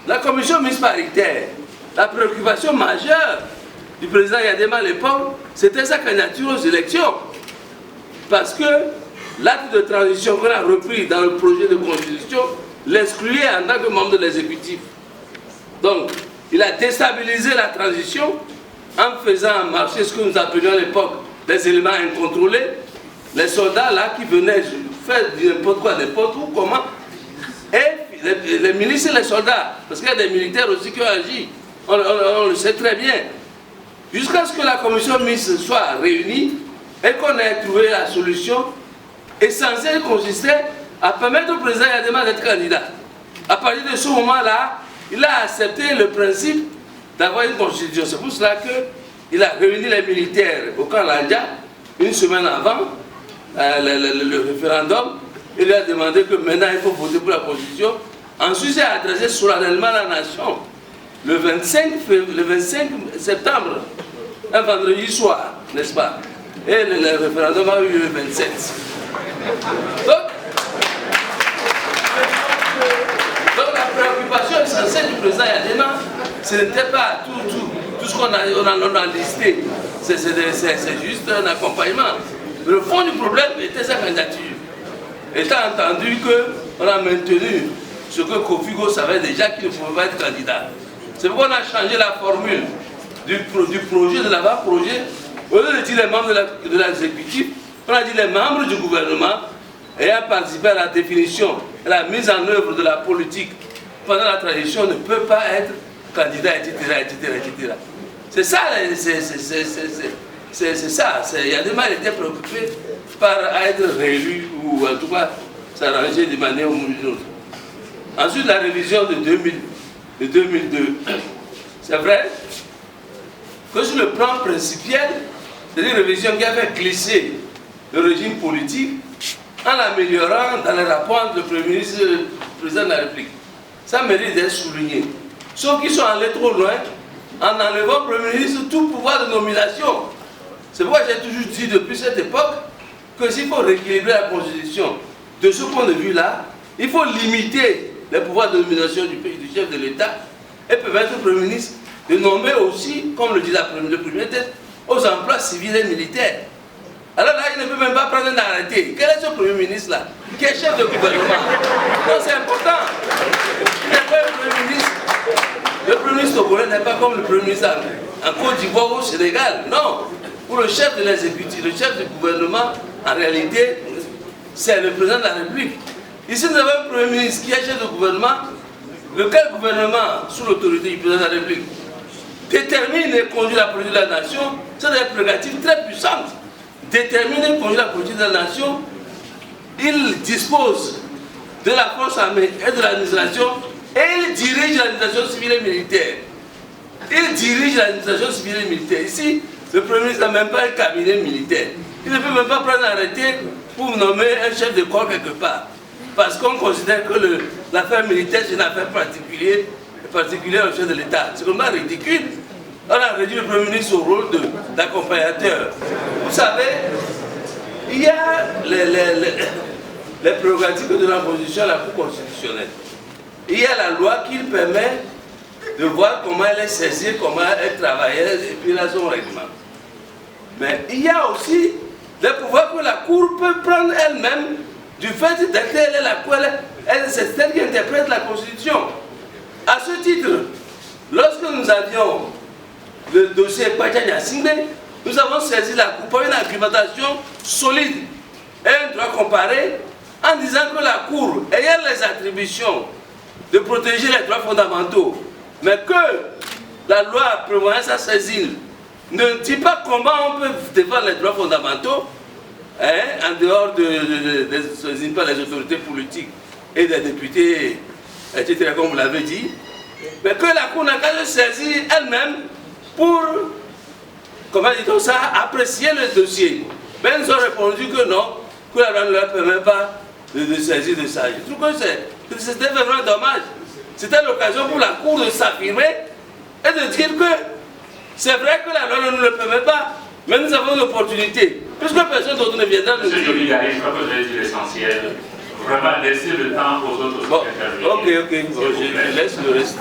la commission mixte paritaire, la préoccupation majeure du président Yadema à l'époque, c'était sa candidature aux élections. Parce que l'acte de transition qu'on a repris dans le projet de constitution l'excluait en tant que membre de l'exécutif. Donc, il a déstabilisé la transition en faisant marcher ce que nous appelions à l'époque des éléments incontrôlés, les soldats là qui venaient faire n'importe quoi, n'importe où, comment, et les milices et les soldats, parce qu'il y a des militaires aussi qui ont agi, on le sait très bien, jusqu'à ce que la commission mixte soit réunie et qu'on ait trouvé la solution essentielle qui consistait à permettre au président Yadema d'être candidat. À partir de ce moment-là, il a accepté le principe d'avoir une constitution. C'est pour cela qu'il a réuni les militaires au camp Landja une semaine avant le référendum. Il lui a demandé que maintenant il faut voter pour la constitution. Ensuite, il a adressé solennellement la nation le 25 septembre, un vendredi soir, n'est-ce pas? Et le référendum a eu lieu le 27. Donc la préoccupation essentielle du président Yadema, ce n'était pas tout ce qu'on a listé, c'est juste un accompagnement. Mais le fond du problème était sa candidature. Étant entendu qu'on a maintenu ce que Kofigo savait déjà qu'il ne pouvait pas être candidat. C'est pourquoi on a changé la formule du projet, de l'avant-projet. Au lieu de dire les membres de l'exécutif, on a dit les membres du gouvernement ayant participé à la définition et la mise en œuvre de la politique pendant la transition ne peut pas être candidat, etc. C'est ça, c'est ça. Yadema était préoccupé par être réélu ou en tout cas s'arranger de manière ou d'une autre. Ensuite, la révision de 2002. C'est vrai que sur le plan principiel, c'est une révision qui a fait glisser le régime politique en l'améliorant dans les rapports entre le Premier ministre et le Président de la République. Ça mérite d'être souligné. Sauf qu'ils sont allés trop loin en enlevant au Premier ministre tout pouvoir de nomination. C'est pourquoi j'ai toujours dit depuis cette époque que s'il faut rééquilibrer la Constitution de ce point de vue-là, il faut limiter les pouvoirs de nomination du chef de l'État et permettre au Premier ministre de nommer aussi, comme le dit le Premier ministre, aux emplois civils et militaires. Alors là, il ne peut même pas prendre un arrêté. Quel est ce Premier ministre-là qui est chef de gouvernement? Non, c'est important. Il n'est pas un Premier ministre. Le Premier ministre togolais n'est pas comme le Premier ministre en Côte d'Ivoire ou au Sénégal. Non. Pour le chef de l'exécutif, le chef du gouvernement, en réalité, c'est le président de la République. Ici, nous avons un Premier ministre qui est chef de gouvernement. Lequel gouvernement, sous l'autorité du président de la République, détermine et conduit la politique de la nation, c'est des prérogatives très puissantes. Déterminer et conduire la politique de la nation, il dispose de la force armée et de l'administration et il dirige l'administration civile et militaire. Il dirige l'administration civile et militaire. Ici, le Premier ministre n'a même pas un cabinet militaire. Il ne peut même pas prendre un arrêté pour nommer un chef de corps quelque part. Parce qu'on considère que l'affaire militaire, c'est une affaire particulière au chef de l'État. C'est vraiment ridicule. On a réduit le Premier ministre au rôle d'accompagnateur. Vous savez, il y a les prérogatives de la Constitution, la Cour constitutionnelle. Il y a la loi qui permet de voir comment elle est saisie, comment elle travaille, et puis là son règlement. Mais il y a aussi les pouvoirs que la Cour peut prendre elle-même du fait d'être la Cour, c'est elle qui interprète la Constitution. À ce titre, lorsque nous avions le dossier Pachanya Singbe, nous avons saisi la Cour pour une argumentation solide et un droit comparé en disant que la Cour, ayant les attributions de protéger les droits fondamentaux, mais que la loi prévoyant sa saisine ne dit pas comment on peut défendre les droits fondamentaux en dehors de saisine par les autorités politiques et des députés, etc., comme vous l'avez dit, mais que la Cour n'a qu'à se saisir elle-même pour, comment dit-on ça, apprécier le dossier. Mais ils ont répondu que non, que la loi ne leur permet pas de saisir de ça. Je trouve que c'était vraiment dommage. C'était l'occasion pour la Cour de s'affirmer et de dire que c'est vrai que la loi ne nous le permet pas, mais nous avons l'opportunité. Puisque personne d'autre ne viendra nous dire. Monsieur Joly, je crois que vous avez dit l'essentiel. vraiment laisser le temps aux autres. Bon, ok, bon, je laisse le reste.